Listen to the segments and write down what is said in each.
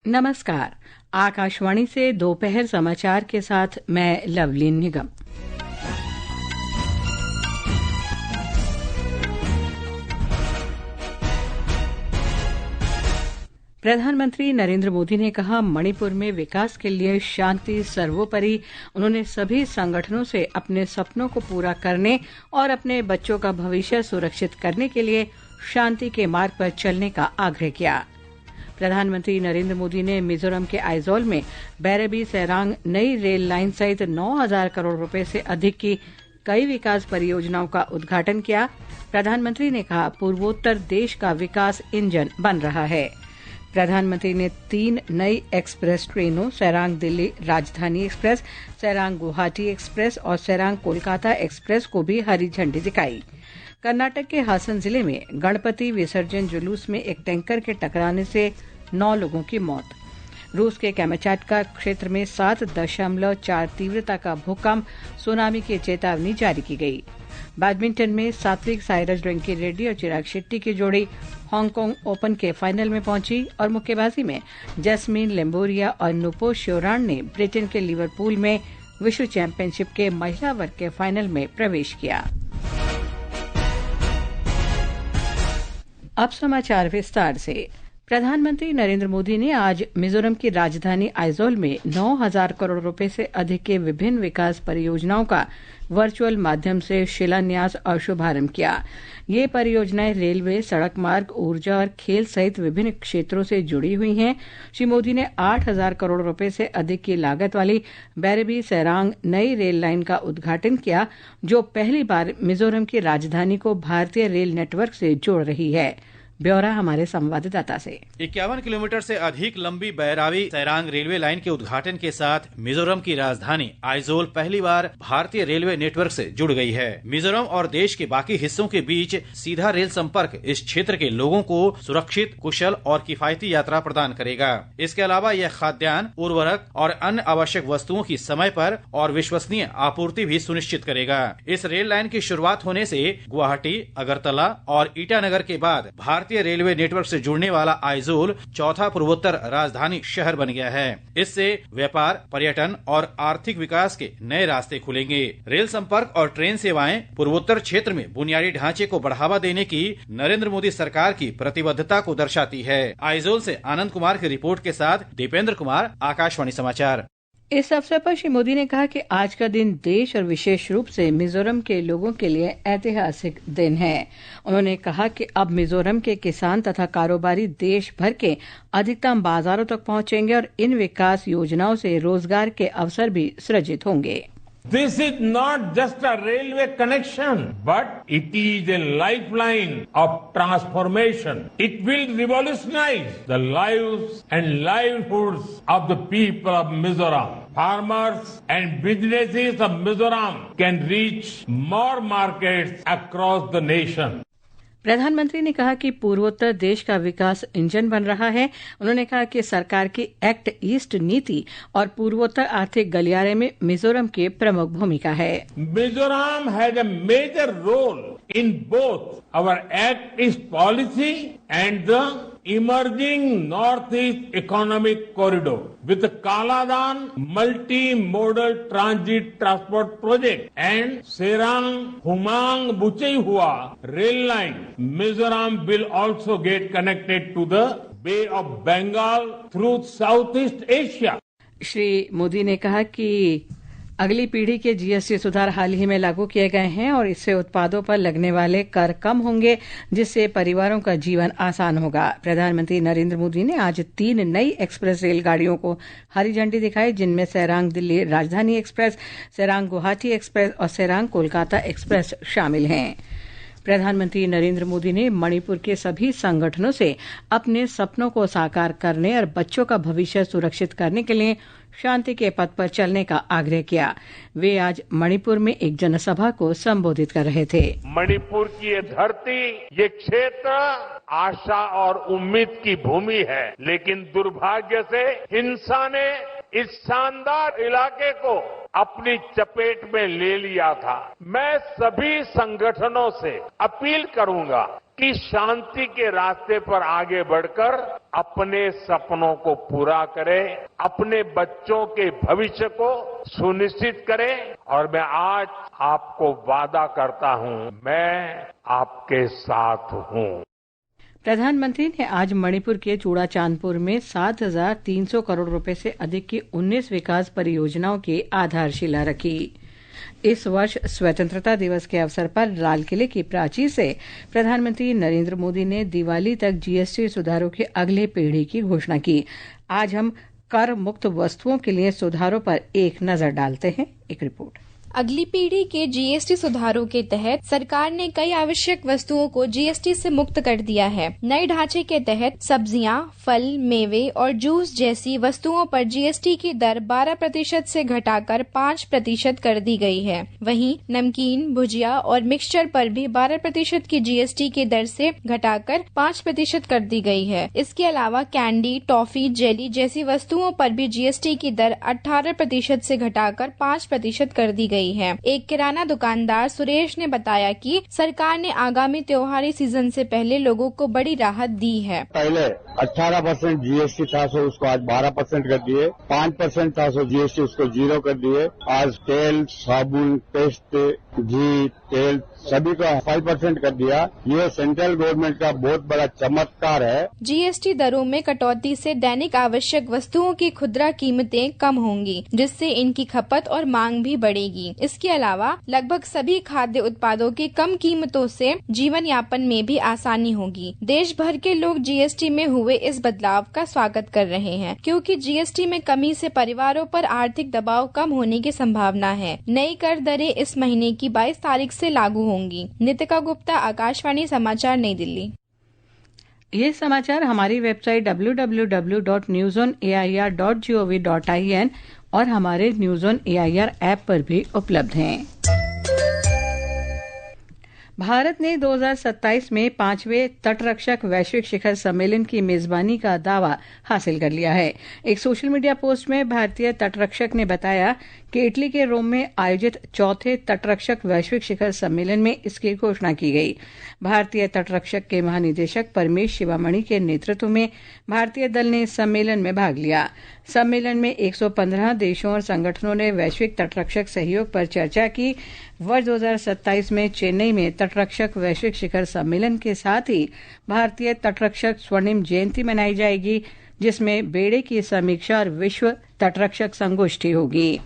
नमस्कार। आकाशवाणी से दोपहर समाचार के साथ मैं लवलीन निगम। प्रधानमंत्री नरेंद्र मोदी ने कहा, मणिपुर में विकास के लिए शांति सर्वोपरि। उन्होंने सभी संगठनों से अपने सपनों को पूरा करने और अपने बच्चों का भविष्य सुरक्षित करने के लिए शांति के मार्ग पर चलने का आग्रह किया। प्रधानमंत्री नरेंद्र मोदी ने मिजोरम के आइजोल में बैरबी सैरांग नई रेल लाइन सहित 9,000 करोड़ रुपए से अधिक की कई विकास परियोजनाओं का उद्घाटन किया। प्रधानमंत्री ने कहा, पूर्वोत्तर देश का विकास इंजन बन रहा है। प्रधानमंत्री ने 3 नई एक्सप्रेस ट्रेनों सैरांग दिल्ली राजधानी एक्सप्रेस, सैरांग गुवाहाटी एक्सप्रेस और सैरांग कोलकाता एक्सप्रेस को भी हरी झंडी दिखाई। कर्नाटक के हासन जिले में गणपति विसर्जन जुलूस में एक टैंकर के टकराने से 9 लोगों की मौत। रूस के कैमाचाटका क्षेत्र में 7.4 तीव्रता का भूकंप, सुनामी की चेतावनी जारी की गई। बैडमिंटन में सात्विक साईराज रंकी रेड्डी और चिराग शेट्टी की जोड़ी हांगकांग ओपन के फाइनल में पहुंची और मुक्केबाजी में जैस्मीन लेम्बोरिया और नुपो श्योरान ने ब्रिटेन के लिवरपूल में विश्व चैंपियनशिप के महिला वर्ग के फाइनल में प्रवेश किया। अब समाचार विस्तार से। प्रधानमंत्री नरेंद्र मोदी ने आज मिजोरम की राजधानी आइजोल में 9,000 करोड़ रुपए से अधिक के विभिन्न विकास परियोजनाओं का वर्चुअल माध्यम से शिलान्यास और शुभारंभ किया। ये परियोजनाएं रेलवे, सड़क मार्ग, ऊर्जा और खेल सहित विभिन्न क्षेत्रों से जुड़ी हुई हैं। श्री मोदी ने 8,000 करोड़ रुपए से अधिक की लागत वाली बैरबी सैरांग नई रेल लाइन का उद्घाटन किया, जो पहली बार मिजोरम की राजधानी को भारतीय रेल नेटवर्क से जोड़ रही है। ब्यौरा हमारे संवाददाता से। 51 किलोमीटर से अधिक लंबी बैराबी सैरांग रेलवे लाइन के उद्घाटन के साथ मिजोरम की राजधानी आइजोल पहली बार भारतीय रेलवे नेटवर्क से जुड़ गई है। मिजोरम और देश के बाकी हिस्सों के बीच सीधा रेल संपर्क इस क्षेत्र के लोगों को सुरक्षित, कुशल और किफायती यात्रा प्रदान करेगा। इसके अलावा यह खाद्यान्न, उर्वरक और अन्य आवश्यक वस्तुओं की समय पर और विश्वसनीय आपूर्ति भी सुनिश्चित करेगा। इस रेल लाइन की शुरुआत होने से गुवाहाटी, अगरतला और ईटानगर के बाद भारतीय रेलवे नेटवर्क से जुड़ने वाला आइजोल चौथा पूर्वोत्तर राजधानी शहर बन गया है। इससे व्यापार, पर्यटन और आर्थिक विकास के नए रास्ते खुलेंगे। रेल संपर्क और ट्रेन सेवाएं पूर्वोत्तर क्षेत्र में बुनियादी ढांचे को बढ़ावा देने की नरेंद्र मोदी सरकार की प्रतिबद्धता को दर्शाती है। आइजोल से आनंद कुमार की रिपोर्ट के साथ दीपेंद्र कुमार, आकाशवाणी समाचार। इस अवसर पर श्री मोदी ने कहा कि आज का दिन देश और विशेष रूप से मिजोरम के लोगों के लिए ऐतिहासिक दिन है। उन्होंने कहा कि अब मिजोरम के किसान तथा कारोबारी देश भर के अधिकतम बाजारों तक पहुंचेंगे और इन विकास योजनाओं से रोजगार के अवसर भी सृजित होंगे। This is not just a railway connection, but it is a lifeline of transformation. It will revolutionize the lives and livelihoods of the people of Mizoram. Farmers and businesses of Mizoram can reach more markets across the nation. प्रधानमंत्री ने कहा कि पूर्वोत्तर देश का विकास engine बन रहा है। उन्होंने कहा कि सरकार की एक्ट ईस्ट नीति और पूर्वोत्तर आर्थिक गलियारे में मिजोरम की प्रमुख भूमिका है। Mizoram has a major role in both our Act East policy and the emerging Northeast Economic Corridor. With the Kaladan multi-modal transit transport project and Serang Humang Buchehua rail line, Mizoram will also get connected to the Bay of Bengal through Southeast Asia. Shri Modi ने कहा कि अगली पीढ़ी के GST सुधार हाल ही में लागू किए गए हैं और इससे उत्पादों पर लगने वाले कर कम होंगे, जिससे परिवारों का जीवन आसान होगा। प्रधानमंत्री नरेंद्र मोदी ने आज 3 नई एक्सप्रेस रेलगाड़ियों को हरी झंडी दिखाई, जिनमें सैरांग दिल्ली राजधानी एक्सप्रेस, सैरांग गुवाहाटी एक्सप्रेस और सैरांग कोलकाता एक्सप्रेस शामिल हैं। प्रधानमंत्री नरेंद्र मोदी ने मणिपुर के सभी संगठनों से अपने सपनों को साकार करने और बच्चों का भविष्य सुरक्षित करने के लिए शांति के पथ पर चलने का आग्रह किया। वे आज मणिपुर में एक जनसभा को संबोधित कर रहे थे। मणिपुर की ये धरती, ये क्षेत्र आशा और उम्मीद की भूमि है, लेकिन दुर्भाग्य से हिंसा ने इस शानदार इलाके को अपनी चपेट में ले लिया था। मैं सभी संगठनों से अपील करूंगा कि शांति के रास्ते पर आगे बढ़कर अपने सपनों को पूरा करें, अपने बच्चों के भविष्य को सुनिश्चित करें। और मैं आज आपको वादा करता हूं, मैं आपके साथ हूं। प्रधानमंत्री ने आज मणिपुर के चूड़ाचांदपुर में 7,300 करोड़ रुपए से अधिक की 19 विकास परियोजनाओं की आधारशिला रखी। इस वर्ष स्वतंत्रता दिवस के अवसर पर लाल किले की प्राचीर से प्रधानमंत्री नरेंद्र मोदी ने दिवाली तक जीएसटी सुधारों के अगले पीढ़ी की घोषणा की। आज हम कर मुक्त वस्तुओं के लिए सुधारों पर एक नजर डालते हैं। एक रिपोर्ट। अगली पीढ़ी के जीएसटी सुधारों के तहत सरकार ने कई आवश्यक वस्तुओं को जीएसटी से मुक्त कर दिया है। नए ढांचे के तहत सब्जियां, फल, मेवे और जूस जैसी वस्तुओं पर जीएसटी की दर 12% से घटाकर 5% कर दी गई है। वहीं नमकीन, भुजिया और मिक्सचर पर भी 12% की जीएसटी की दर से घटाकर 5% कर दी गई है। इसके अलावा कैंडी, टॉफी, जेली जैसी वस्तुओं पर भी जीएसटी की दर 18% से घटाकर 5% कर दी गई है। एक किराना दुकानदार सुरेश ने बताया कि सरकार ने आगामी त्योहारी सीजन से पहले लोगों को बड़ी राहत दी है। पहले 18% जीएसटी था, सो उसको आज 12% कर दिए। 5% था, सो जीएसटी उसको 0 कर दिए। आज तेल, साबुन, पेस्ट, घी, तेल सभी को 5% कर दिया। ये सेंट्रल गवर्नमेंट का बहुत बड़ा चमत्कार है। जीएसटी दरों में कटौती से दैनिक आवश्यक वस्तुओं की खुदरा कीमतें कम होंगी, जिससे इनकी खपत और मांग भी बढ़ेगी। इसके अलावा लगभग सभी खाद्य उत्पादों की कम कीमतों से जीवन यापन में भी आसानी होगी। देश भर के लोग जीएसटी में हुए इस बदलाव का स्वागत कर रहे हैं, क्योंकि जीएसटी में कमी से परिवारों पर आर्थिक दबाव कम होने की संभावना है। नई कर दरें इस महीने की 22 तारीख से लागू होंगी। नितिका गुप्ता, आकाशवाणी समाचार, नई दिल्ली। ये समाचार हमारी वेबसाइट www.newsonair.gov.in और हमारे न्यूज़ ऑन एआईआर ऐप पर भी उपलब्ध हैं। भारत ने 2027 में 5वें तटरक्षक वैश्विक शिखर सम्मेलन की मेजबानी का दावा हासिल कर लिया है। एक सोशल मीडिया पोस्ट में भारतीय तटरक्षक ने बताया कि इटली के रोम में आयोजित चौथे तटरक्षक वैश्विक शिखर सम्मेलन में इसकी घोषणा की गई। भारतीय तटरक्षक के महानिदेशक परमेश शिवामणि के नेतृत्व में भारतीय दल ने इस सम्मेलन में भाग लिया। सम्मेलन में 115 देशों और संगठनों ने वैश्विक तटरक्षक सहयोग पर चर्चा की। वर्ष 2027 में चेन्नई में तटरक्षक वैश्विक शिखर सम्मेलन के साथ ही भारतीय तटरक्षक स्वर्णिम जयंती मनाई जाएगी, जिसमें बेड़े की समीक्षा और विश्व तटरक्षक संगोष्ठी होगी।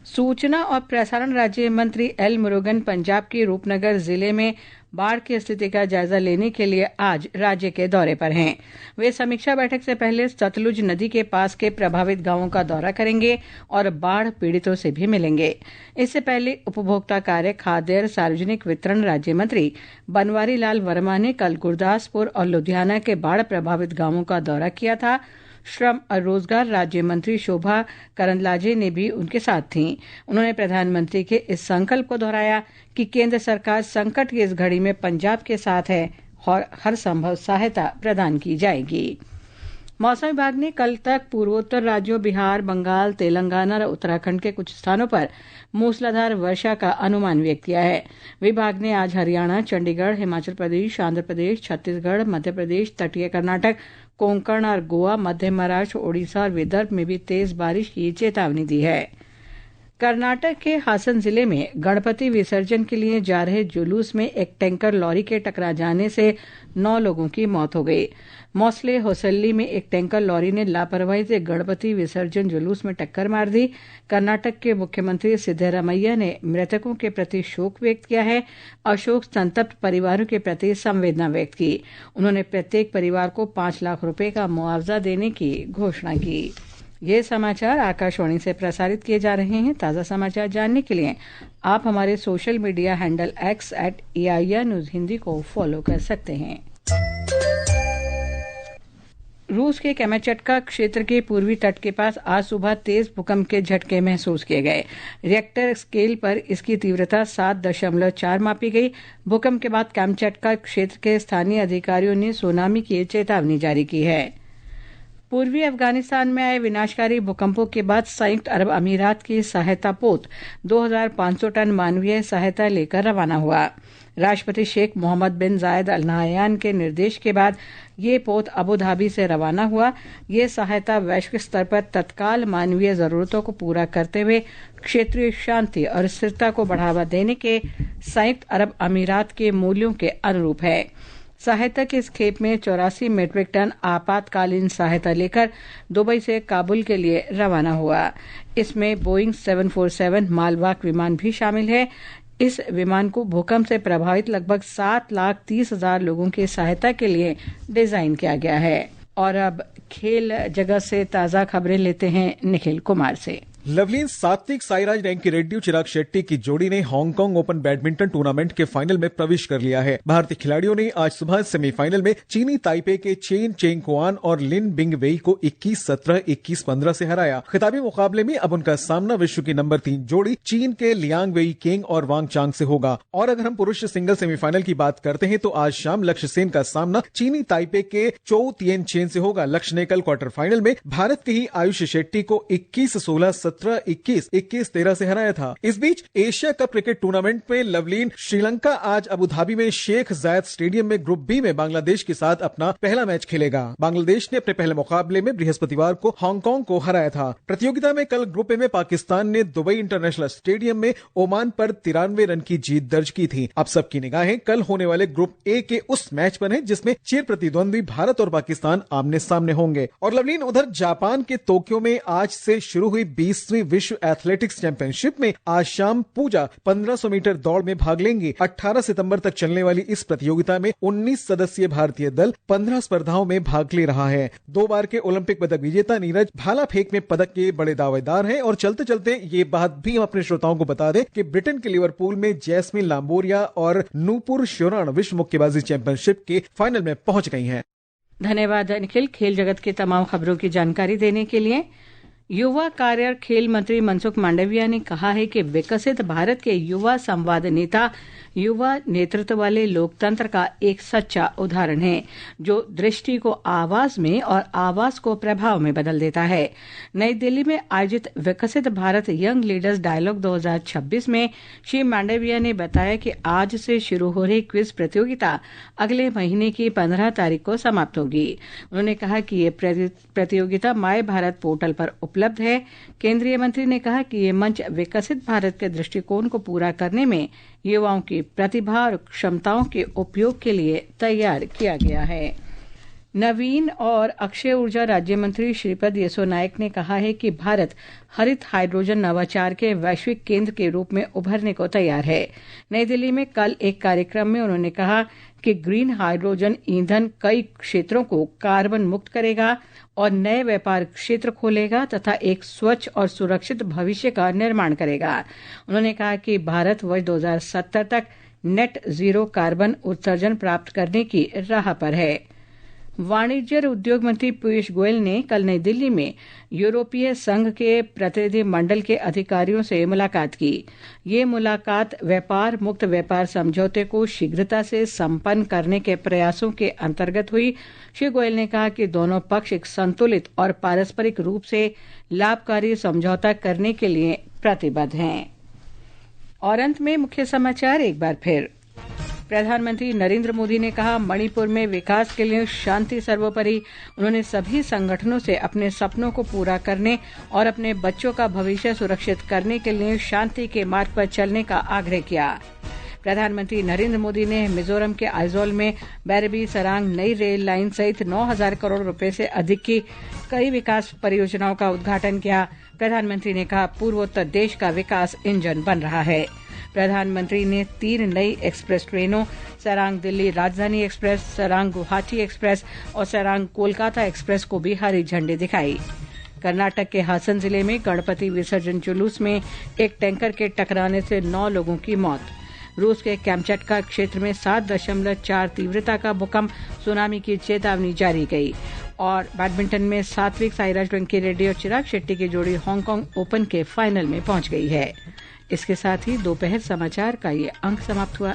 सूचना और प्रसारण राज्य मंत्री एल मुरुगन पंजाब के रूपनगर जिले में बाढ़ की स्थिति का जायजा लेने के लिए आज राज्य के दौरे पर हैं। वे समीक्षा बैठक से पहले सतलुज नदी के पास के प्रभावित गांवों का दौरा करेंगे और बाढ़ पीड़ितों से भी मिलेंगे। इससे पहले उपभोक्ता कार्य, खाद्य और सार्वजनिक वितरण राज्य मंत्री बनवारी लाल वर्मा ने कल गुरदासपुर और लुधियाना के बाढ़ प्रभावित गांवों का दौरा किया था। श्रम और रोजगार राज्य मंत्री शोभा करंदलाजे ने भी उनके साथ थीं। उन्होंने प्रधानमंत्री के इस संकल्प को दोहराया कि केंद्र सरकार संकट की इस घड़ी में पंजाब के साथ है और हर संभव सहायता प्रदान की जाएगी। मौसम विभाग ने कल तक पूर्वोत्तर राज्यों बिहार, बंगाल, तेलंगाना और उत्तराखंड के कुछ स्थानों पर मूसलाधार वर्षा का अनुमान व्यक्त किया है। विभाग ने आज हरियाणा, चंडीगढ़, हिमाचल प्रदेश, आंध्र प्रदेश, छत्तीसगढ़, मध्य प्रदेश, तटीय कर्नाटक, कोंकण और गोवा, मध्य महाराष्ट्र, ओडिशा और विदर्भ में भी तेज बारिश की चेतावनी दी है। कर्नाटक के हासन जिले में गणपति विसर्जन के लिए जा रहे जुलूस में एक टैंकर लॉरी के टकरा जाने से 9 लोगों की मौत हो गई। मौसले होसल्ली में एक टैंकर लॉरी ने लापरवाही से गणपति विसर्जन जुलूस में टक्कर मार दी। कर्नाटक के मुख्यमंत्री सिद्धरामैया ने मृतकों के प्रति शोक व्यक्त किया है और शोक संतप्त परिवारों के प्रति संवेदना व्यक्त की। उन्होंने प्रत्येक परिवार को 5 लाख रुपए का मुआवजा देने की घोषणा की। ये समाचार आकाशवाणी से प्रसारित किए जा रहे हैं। ताज़ा समाचार जानने के लिए आप हमारे social media handle X @AIR news Hindi को फॉलो कर सकते हैं। रूस के कैमाचटका क्षेत्र के पूर्वी तट के पास आज सुबह तेज भूकंप के झटके महसूस किए गए। रिएक्टर स्केल पर इसकी तीव्रता 7.4 मापी गई। भूकंप के बाद कैमाचटका क्षेत्र के स्थानीय अधिकारियों ने सुनामी की चेतावनी जारी की है। पूर्वी अफगानिस्तान में आए विनाशकारी भूकंपों के बाद संयुक्त अरब अमीरात की सहायता पोत 2500 टन मानवीय सहायता लेकर रवाना हुआ। राष्ट्रपति शेख मोहम्मद बिन जायद अल नहयान के निर्देश के बाद ये पोत अबू धाबी से रवाना हुआ। ये सहायता वैश्विक स्तर पर तत्काल मानवीय जरूरतों को पूरा करते हुए क्षेत्रीय शांति और स्थिरता को बढ़ावा देने के संयुक्त अरब अमीरात के मूल्यों के अनुरूप है। सहायता के इस खेप में 84 मीट्रिक टन आपातकालीन सहायता लेकर दुबई से काबुल के लिए रवाना हुआ। इसमें बोइंग 747 मालवाहक विमान भी शामिल है। इस विमान को भूकंप से प्रभावित लगभग 7,30,000 लोगों की सहायता के लिए डिजाइन किया गया है। और अब खेल जगत से ताजा खबरें लेते हैं निखिल कुमार से। लवलीन सात्विक साईराज रैंकी रेड्डी चिराग शेट्टी की जोड़ी ने हांगकांग ओपन बैडमिंटन टूर्नामेंट के फाइनल में प्रवेश कर लिया है। भारतीय खिलाड़ियों ने आज सुबह सेमीफाइनल में चीनी ताइपे के चेन चेंगकुआन और लिन बिंगवेई को 21-17, 21-15 से हराया। खिताबी मुकाबले में अब उनका सामना विश्व की नंबर 3 जोड़ी चीन के लियांग वेई केंग और वांग चांग से होगा। और अगर हम पुरुष सिंगल सेमीफाइनल की बात करते हैं तो आज शाम लक्ष्य सेन का सामना चीनी ताइपे के चो तिएन चेन से होगा। लक्ष्य ने कल क्वार्टर फाइनल में भारत के ही आयुष शेट्टी को 21-16, 17, 21, 21-13 से हराया था। इस बीच एशिया कप क्रिकेट टूर्नामेंट में लवलीन श्रीलंका आज अबू धाबी में शेख जायद स्टेडियम में ग्रुप बी में बांग्लादेश के साथ अपना पहला मैच खेलेगा। बांग्लादेश ने अपने पहले मुकाबले में बृहस्पतिवार को हांगकांग को हराया था। प्रतियोगिता में कल ग्रुप ए में पाकिस्तान ने दुबई इंटरनेशनल स्टेडियम में ओमान पर 93 रन की जीत दर्ज की थी। अब सबकी निगाहें कल होने वाले ग्रुप ए के उस मैच पर है जिसमें चिर प्रतिद्वंदी भारत और पाकिस्तान आमने सामने होंगे। और लवलीन उधर जापान के तोक्यो में आज से शुरू हुई 20वीं विश्व एथलेटिक्स चैंपियनशिप में आज शाम पूजा 1500 मीटर दौड़ में भाग लेंगे। 18 सितंबर तक चलने वाली इस प्रतियोगिता में 19 सदस्यीय भारतीय दल 15 स्पर्धाओं में भाग ले रहा है। 2 बार के ओलंपिक पदक विजेता नीरज भाला फेंक में पदक के बड़े दावेदार हैं। और चलते चलते ये बात भी हम अपने श्रोताओं को बता दें कि ब्रिटेन के लिवरपूल में जैस्मिन लांबोरिया और नूपुर शोरण विश्व मुक्केबाजी चैंपियनशिप के फाइनल में पहुंच गई हैं। धन्यवाद निखिल। खेल जगत की तमाम खबरों की जानकारी देने के लिए। युवा कार्य और खेल मंत्री मनसुख मांडविया ने कहा है कि विकसित भारत के युवा संवाद नेता युवा नेतृत्व वाले लोकतंत्र का एक सच्चा उदाहरण है जो दृष्टि को आवाज में और आवाज को प्रभाव में बदल देता है। नई दिल्ली में आयोजित विकसित भारत यंग लीडर्स डायलॉग 2026 में श्री मांडविया ने बताया कि आज से शुरू हो रही क्विज प्रतियोगिता अगले महीने की 15 तारीख को समाप्त होगी। उन्होंने कहा कि ये प्रतियोगिता माय भारत पोर्टल पर उपलब्ध है। केंद्रीय मंत्री ने कहा कि ये मंच विकसित भारत के दृष्टिकोण को पूरा करने में युवाओं की प्रतिभा और क्षमताओं के उपयोग के लिए तैयार किया गया है। नवीन और अक्षय ऊर्जा राज्य मंत्री श्रीपद येसो नायक ने कहा है कि भारत हरित हाइड्रोजन नवाचार के वैश्विक केंद्र के रूप में उभरने को तैयार है। नई दिल्ली में कल एक कार्यक्रम में उन्होंने कहा कि ग्रीन हाइड्रोजन ईंधन कई क्षेत्रों को कार्बन मुक्त करेगा और नए व्यापार क्षेत्र खोलेगा तथा एक स्वच्छ और सुरक्षित भविष्य का निर्माण करेगा। उन्होंने कहा कि भारत वर्ष 2070 तक नेट जीरो कार्बन उत्सर्जन प्राप्त करने की राह पर है। वाणिज्य और उद्योग मंत्री पीयूष गोयल ने कल नई दिल्ली में यूरोपीय संघ के प्रतिनिधि मंडल के अधिकारियों से मुलाकात की। ये मुलाकात व्यापार मुक्त व्यापार समझौते को शीघ्रता से संपन्न करने के प्रयासों के अंतर्गत हुई। श्री गोयल ने कहा कि दोनों पक्ष एक संतुलित और पारस्परिक रूप से लाभकारी समझौता करने के लिए प्रतिबद्ध हैं। और अंत में मुख्य समाचार एक बार फिर। प्रधानमंत्री नरेंद्र मोदी ने कहा मणिपुर में विकास के लिए शांति सर्वोपरि। उन्होंने सभी संगठनों से अपने सपनों को पूरा करने और अपने बच्चों का भविष्य सुरक्षित करने के लिए शांति के मार्ग पर चलने का आग्रह किया। प्रधानमंत्री नरेंद्र मोदी ने मिजोरम के आइजोल में बैरबी सरांग नई रेल लाइन सहित 9,000 करोड़ रुपए से अधिक की कई विकास परियोजनाओं का उद्घाटन किया। प्रधानमंत्री ने कहा पूर्वोत्तर देश का विकास इंजन बन रहा है। प्रधानमंत्री ने 3 नई एक्सप्रेस ट्रेनों सरांग दिल्ली राजधानी एक्सप्रेस, सरांग गुवाहाटी एक्सप्रेस और सरांग कोलकाता एक्सप्रेस को भी हरी झंडी दिखाई। कर्नाटक के हासन जिले में गणपति विसर्जन जुलूस में एक टैंकर के टकराने से 9 लोगों की मौत। रूस के कैमचटका क्षेत्र में 7.4 तीव्रता का भूकंप, सुनामी की चेतावनी जारी गई। और बैडमिंटन में सात्विक साईराज रैंकी रेड्डी और चिराग शेट्टी की जोड़ी हांगकांग ओपन के फाइनल में पहुंच गई है। इसके साथ ही दोपहर समाचार का ये अंक समाप्त हुआ।